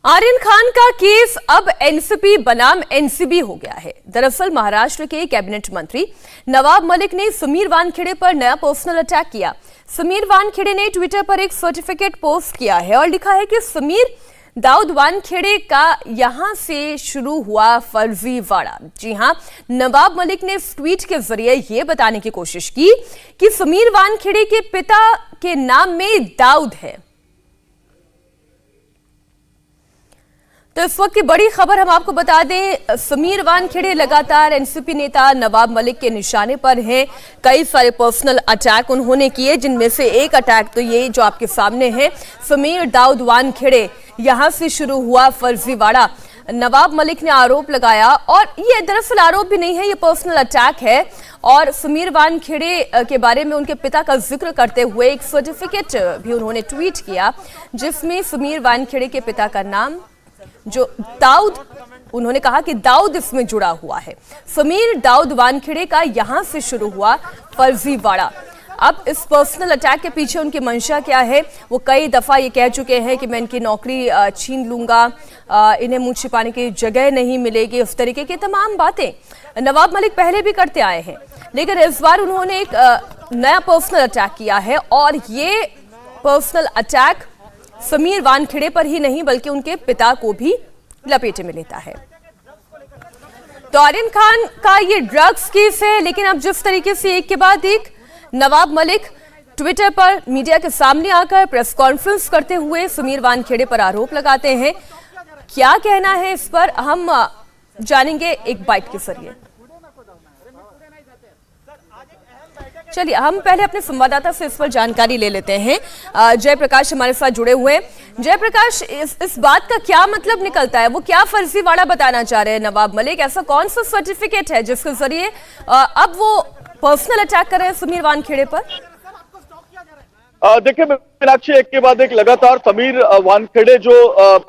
आर्यन खान का केस अब एनसीपी बनाम एनसीबी हो गया है। दरअसल महाराष्ट्र के कैबिनेट मंत्री नवाब मलिक ने समीर वानखेड़े पर नया पर्सनल अटैक किया। समीर वानखेड़े ने ट्विटर पर एक सर्टिफिकेट पोस्ट किया है और लिखा है कि समीर दाऊद वानखेड़े का यहां से शुरू हुआ फर्जीवाड़ा। जी हां, नवाब मलिक ने इस ट्वीट के जरिए यह बताने की कोशिश की कि समीर वानखेड़े के पिता के नाम में दाऊद है। तो इस वक्त की बड़ी खबर हम आपको बता दें, समीर वानखेड़े लगातार एनसीपी नेता नवाब मलिक के निशाने पर हैं। कई सारे पर्सनल अटैक उन्होंने किए, जिनमें से एक अटैक तो ये जो आपके सामने है, समीर दाऊद वानखेड़े यहां से शुरू हुआ फर्जीवाड़ा। नवाब मलिक ने आरोप लगाया, और ये दरअसल आरोप भी नहीं है, ये पर्सनल अटैक है। और समीर वानखेड़े के बारे में उनके पिता का जिक्र करते हुए एक सर्टिफिकेट भी उन्होंने ट्वीट किया, जिसमें समीर वानखेड़े के पिता का नाम जो दाऊद, उन्होंने कहा कि दाऊद इसमें जुड़ा हुआ है। समीर दाऊद वानखेड़े का यहां से शुरू हुआ फर्जीवाड़ा। अब इस पर्सनल अटैक के पीछे उनकी मंशा क्या है? वो कई दफा ये कह चुके हैं कि मैं इनकी नौकरी छीन लूंगा, इन्हें मुंह छिपाने की जगह नहीं मिलेगी, उस तरीके की तमाम बातें नवाब मलिक पहले भी करते आए हैं। लेकिन इस बार उन्होंने एक नया पर्सनल अटैक किया है, और ये पर्सनल अटैक समीर वानखेड़े पर ही नहीं बल्कि उनके पिता को भी लपेटे में लेता है। तो आर्यन खान का ये ड्रग्स केस है, लेकिन अब जिस तरीके से एक के बाद एक नवाब मलिक ट्विटर पर मीडिया के सामने आकर प्रेस कॉन्फ्रेंस करते हुए समीर वानखेड़े पर आरोप लगाते हैं, क्या कहना है इस पर हम जानेंगे एक बाइट के जरिए। चलिए हम पहले अपने संवाददाता से इस पर जानकारी ले लेते हैं। जयप्रकाश हमारे साथ जुड़े हुए हैं। जयप्रकाश, इस बात का क्या मतलब निकलता है? वो क्या फर्जीवाड़ा बताना चाह रहे हैं नवाब मलिक? ऐसा कौन सा सर्टिफिकेट है जिसके जरिए अब वो पर्सनल अटैक कर रहे हैं समीर वानखेड़े पर? देखिए मीनाक्षी, एक के बाद एक लगातार समीर वानखेड़े जो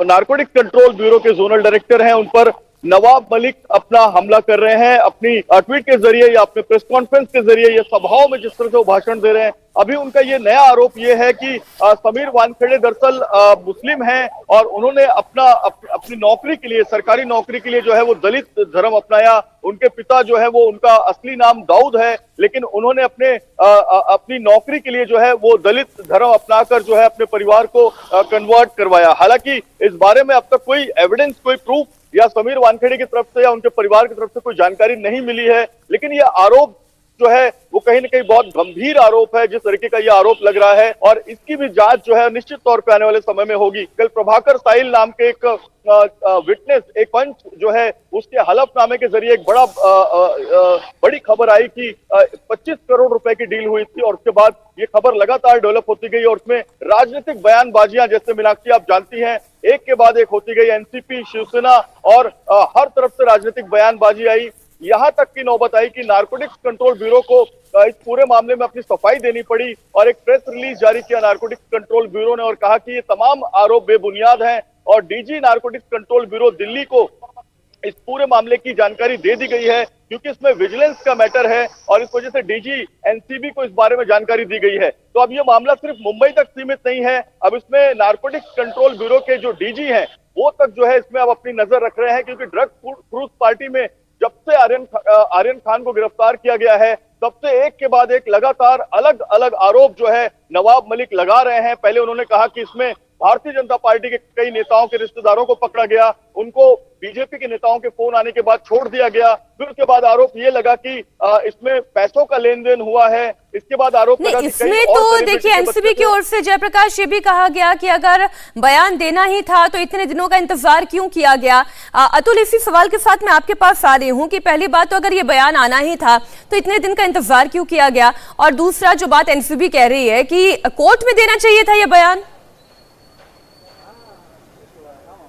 नारकोटिक कंट्रोल ब्यूरो के जोनल डायरेक्टर हैं, उन पर नवाब मलिक अपना हमला कर रहे हैं। अपनी ट्वीट के जरिए या अपने प्रेस कॉन्फ्रेंस के जरिए, ये सभाओं में जिस तरह से वो भाषण दे रहे हैं, अभी उनका ये नया आरोप ये है कि समीर वानखेड़े दरअसल मुस्लिम हैं और उन्होंने अपनी नौकरी के लिए, सरकारी नौकरी के लिए जो है वो दलित धर्म अपनाया। उनके पिता जो है वो, उनका असली नाम दाऊद है, लेकिन उन्होंने अपनी नौकरी के लिए जो है वो दलित धर्म अपनाकर जो है अपने परिवार को कन्वर्ट करवाया। हालांकि इस बारे में अब तक कोई एविडेंस, कोई प्रूफ या समीर वानखेड़े की तरफ से या उनके परिवार की तरफ से कोई जानकारी नहीं मिली है। लेकिन यह आरोप जो है वो कहीं न कहीं बहुत गंभीर आरोप है, जिस तरीके का यह आरोप लग रहा है, और इसकी भी जांच जो है निश्चित तौर पे आने वाले समय में होगी। कल प्रभाकर साहिल नाम के एक विटनेस, एक पंच जो है, उसके हलफनामे के जरिए एक बड़ी खबर आई कि 25 करोड़ रुपए की डील हुई थी, और उसके बाद ये खबर लगातार डेवलप होती गई और उसमें राजनीतिक बयानबाजियां, जैसे मीनाक्षी आप जानती हैं, एक के बाद एक होती गई। एनसीपी, शिवसेना और हर तरफ से राजनीतिक बयानबाजी आई। यहां तक की नौबत आई कि नारकोटिक्स कंट्रोल ब्यूरो को इस पूरे मामले में अपनी सफाई देनी पड़ी और एक प्रेस रिलीज जारी किया नारकोटिक्स कंट्रोल ब्यूरो ने, और कहा कि ये तमाम आरोप बेबुनियाद हैं, और DG narcotics control bureau Delhi को इस पूरे मामले की जानकारी दे दी गई है, क्योंकि इसमें विजिलेंस का मैटर है और इस वजह से डीजी एनसीबी को इस बारे में जानकारी दी गई है। तो अब ये मामला सिर्फ मुंबई तक सीमित नहीं है, अब इसमें नारकोटिक्स कंट्रोल ब्यूरो के जो डीजी हैं वो तक जो है इसमें अब अपनी नजर रख रहे हैं, क्योंकि ड्रग क्रूज पार्टी में जब से आर्यन खान को गिरफ्तार किया गया है, तब से एक के बाद एक लगातार अलग अलग आरोप जो है नवाब मलिक लगा रहे हैं। पहले उन्होंने कहा कि इसमें भारतीय जनता पार्टी के कई नेताओं के रिश्तेदारों को पकड़ा गया, उनको बीजेपी के नेताओं के फोन आने के बाद छोड़ दिया गया। फिर उसके बाद आरोप ये लगा कि इसमें पैसों का लेन देन हुआ है। इसके बाद आरोप लगा इसमें तो देखिए एनसीबी की ओर से जयप्रकाश ये भी कहा गया कि अगर बयान देना ही था तो इतने दिनों का इंतजार क्यों किया गया? अतुल, इसी सवाल के साथ मैं आपके पास आ रही हूँ कि पहली बात तो अगर ये बयान आना ही था तो इतने दिन का इंतजार क्यों किया गया, और दूसरा जो बात एनसीबी कह रही है कि कोर्ट में देना चाहिए था ये बयान।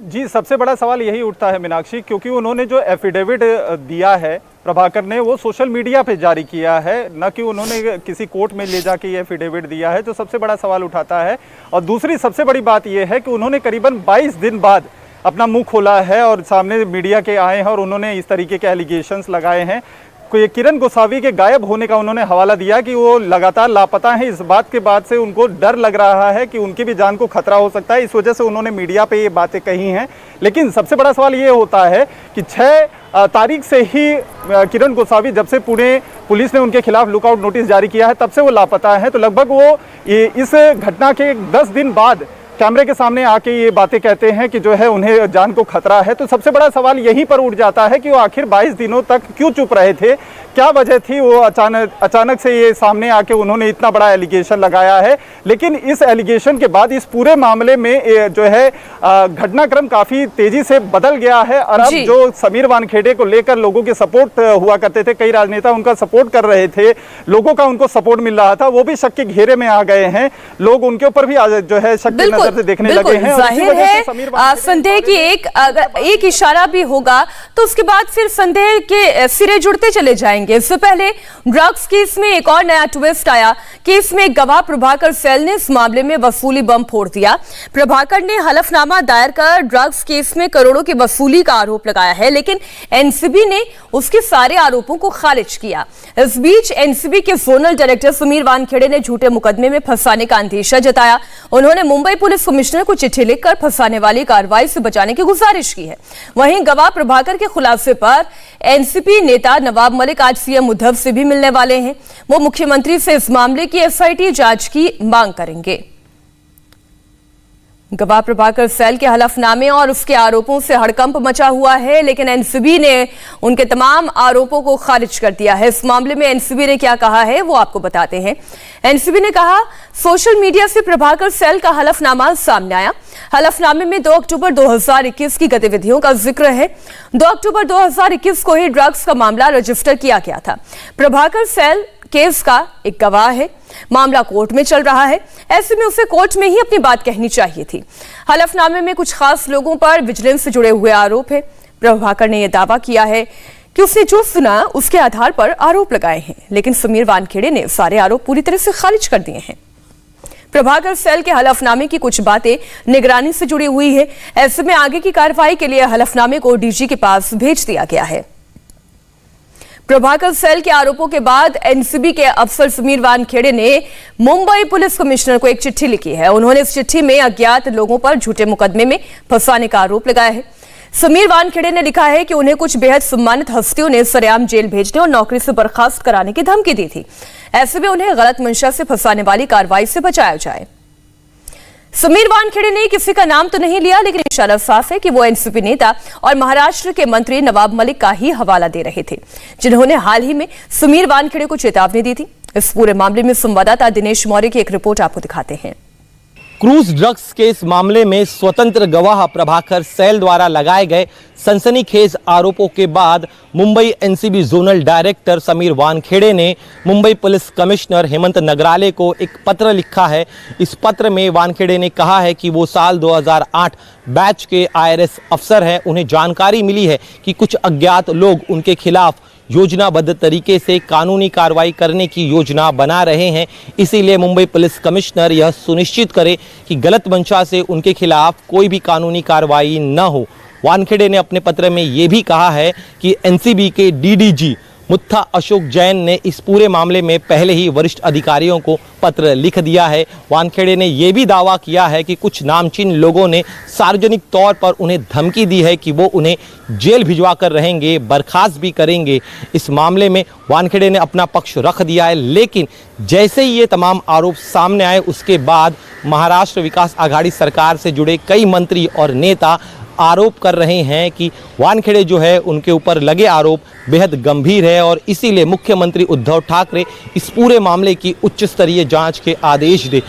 जी, सबसे बड़ा सवाल यही उठता है मीनाक्षी, क्योंकि उन्होंने जो एफिडेविट दिया है प्रभाकर ने, वो सोशल मीडिया पे जारी किया है, न कि उन्होंने किसी कोर्ट में ले जाके ये एफिडेविट दिया है, जो सबसे बड़ा सवाल उठाता है। और दूसरी सबसे बड़ी बात यह है कि उन्होंने करीबन 22 दिन बाद अपना मुंह खोला है और सामने मीडिया के आए हैं और उन्होंने इस तरीके के एलिगेशंस लगाए हैं। किरण गोसावी के गायब होने का उन्होंने हवाला दिया कि वो लगातार लापता हैं। इस बात के बाद से उनको डर लग रहा है कि उनकी भी जान को खतरा हो सकता है, इस वजह से उन्होंने मीडिया पे ये बातें कही हैं। लेकिन सबसे बड़ा सवाल ये होता है कि 6 तारीख से ही किरण गोसावी, जब से पुणे पुलिस ने उनके खिलाफ लुकआउट नोटिस जारी किया है, तब से वो लापता है। तो लगभग वो इस घटना के 10 दिन बाद कैमरे के सामने आके ये बातें कहते हैं कि जो है उन्हें जान को खतरा है। तो सबसे बड़ा सवाल यहीं पर उठ जाता है कि वो आखिर 22 दिनों तक क्यों चुप रहे थे, क्या वजह थी वो अचानक से ये सामने आके उन्होंने इतना बड़ा एलिगेशन लगाया है। लेकिन इस एलिगेशन के बाद इस पूरे मामले में जो है घटनाक्रम काफी तेजी से बदल गया है। और अब जो समीर वानखेड़े को लेकर लोगों के सपोर्ट हुआ करते थे, कई राजनेता उनका सपोर्ट कर रहे थे, लोगों का उनको सपोर्ट मिल रहा था, वो भी शक के घेरे में आ गए हैं। लोग उनके ऊपर भी जो है शक की नजर से देखने लगे हैं। जाहिर है संदेह की एक इशारा भी होगा तो उसके बाद फिर संदेह के सिरे जुड़ते चले जाएंगे। इससे पहले ड्रग्स केस में एक और नया ट्विस्ट आया। केस में गवाह प्रभाकर सैल ने इस मामले में वसूली बम फोड़ दिया। प्रभाकर ने हलफनामा दायर कर ड्रग्स केस में करोड़ों की वसूली का आरोप लगाया है, लेकिन एनसीबी ने उसके सारे आरोपों को खारिज किया। इस बीच एनसीबी के जोनल डायरेक्टर समीर वानखेड़े ने झूठे मुकदमे में फंसाने का अंदेशा जताया। उन्होंने मुंबई पुलिस कमिश्नर को चिट्ठी लिखकर फंसाने वाली कार्रवाई से बचाने की गुजारिश की है। वहीं गवाह प्रभाकर के खुलासे पर एनसीपी नेता नवाब मलिक आज सीएम उद्धव से भी मिलने वाले हैं। वो मुख्यमंत्री से इस मामले की एसआईटी जांच की मांग करेंगे। गवाह प्रभाकर सैल के हलफनामे और उसके आरोपों से हड़कंप मचा हुआ है, लेकिन एनसीबी ने उनके तमाम आरोपों को खारिज कर दिया है। इस मामले में एनसीबी ने क्या कहा है वो आपको बताते हैं। एनसीबी ने कहा, सोशल मीडिया से प्रभाकर सैल का हलफनामा सामने आया। हलफनामे में 2 अक्टूबर 2021 की गतिविधियों का जिक्र है। 2 अक्टूबर 2021 को ही ड्रग्स का मामला रजिस्टर किया गया था। प्रभाकर सैल केस का एक गवाह है। मामला कोर्ट में चल रहा है, ऐसे में उसे कोर्ट में ही अपनी बात कहनी चाहिए थी। हलफनामे में कुछ खास लोगों पर विजिलेंस से जुड़े हुए आरोप है। प्रभाकर ने यह दावा किया है कि उसने जो सुना उसके आधार पर आरोप लगाए हैं, लेकिन समीर वानखेड़े ने सारे आरोप पूरी तरह से खारिज कर दिए हैं। प्रभाकर सैल के हलफनामे की कुछ बातें निगरानी से जुड़ी हुई है। ऐसे में आगे की कार्रवाई के लिए हलफनामे को डीजी के पास भेज दिया गया है। प्रभाकर सैल के आरोपों के बाद एनसीबी के अफसर समीर वानखेड़े ने मुंबई पुलिस कमिश्नर को एक चिट्ठी लिखी है। उन्होंने इस चिट्ठी में अज्ञात लोगों पर झूठे मुकदमे में फंसाने का आरोप लगाया है। समीर वानखेड़े ने लिखा है कि उन्हें कुछ बेहद सम्मानित हस्तियों ने सरेआम जेल भेजने और नौकरी से बर्खास्त कराने की धमकी दी थी। ऐसे में उन्हें गलत मंशा से फंसाने वाली कार्रवाई से बचाया जाए। समीर वानखेड़े ने किसी का नाम तो नहीं लिया, लेकिन इशारा साफ है कि वो एनसीपी नेता और महाराष्ट्र के मंत्री नवाब मलिक का ही हवाला दे रहे थे, जिन्होंने हाल ही में समीर वानखेड़े को चेतावनी दी थी। इस पूरे मामले में संवाददाता दिनेश मौर्य की एक रिपोर्ट आपको दिखाते हैं। क्रूज ड्रग्स केस मामले में स्वतंत्र गवाह प्रभाकर सैल द्वारा लगाए गए सनसनीखेज आरोपों के बाद Mumbai NCB zonal director Sameer Wankhede ने मुंबई पुलिस कमिश्नर हेमंत नगराले को एक पत्र लिखा है। इस पत्र में वानखेड़े ने कहा है कि वो साल 2008 बैच के आईआरएस अफसर हैं। उन्हें जानकारी मिली है कि कुछ अज्ञात लोग उनके खिलाफ योजनाबद्ध तरीके से कानूनी कार्रवाई करने की योजना बना रहे हैं। इसीलिए मुंबई पुलिस कमिश्नर यह सुनिश्चित करे कि गलत मंशा से उनके खिलाफ कोई भी कानूनी कार्रवाई न हो। वानखेड़े ने अपने पत्र में यह भी कहा है कि एनसीबी के डीडीजी मुत्था अशोक जैन ने इस पूरे मामले में पहले ही वरिष्ठ अधिकारियों को पत्र लिख दिया है। वानखेड़े ने यह भी दावा किया है कि कुछ नामचीन लोगों ने सार्वजनिक तौर पर उन्हें धमकी दी है कि वो उन्हें जेल भिजवा कर रहेंगे, बर्खास्त भी करेंगे। इस मामले में वानखेड़े ने अपना पक्ष रख दिया है, लेकिन जैसे ही ये तमाम आरोप सामने आए उसके बाद महाराष्ट्र विकास आघाड़ी सरकार से जुड़े कई मंत्री और नेता आरोप कर रहे हैं कि वानखेड़े जो है उनके ऊपर लगे आरोप बेहद गंभीर है और इसीलिए मुख्यमंत्री उद्धव ठाकरे इस पूरे मामले की उच्च स्तरीय जांच के आदेश दे।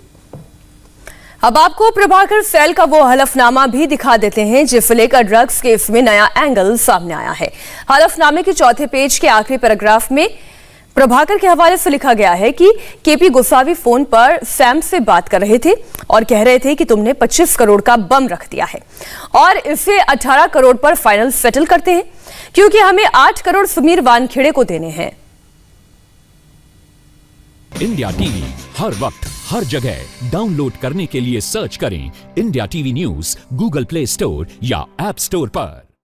अब आपको प्रभाकर सैल का वो हलफनामा भी दिखा देते हैं जिसे लेकर ड्रग्स केस में नया एंगल सामने आया है। हलफनामे के चौथे पेज के आखिरी पैराग्राफ में प्रभाकर के हवाले से लिखा गया है कि केपी गोसावी फोन पर सैम से बात कर रहे थे और कह रहे थे कि तुमने 25 करोड़ का बम रख दिया है और इसे 18 करोड़ पर फाइनल सेटल करते हैं क्योंकि हमें 8 करोड़ समीर वानखेड़े को देने हैं। इंडिया टीवी हर वक्त हर जगह डाउनलोड करने के लिए सर्च करें India TV news Google play store या ऐप स्टोर पर।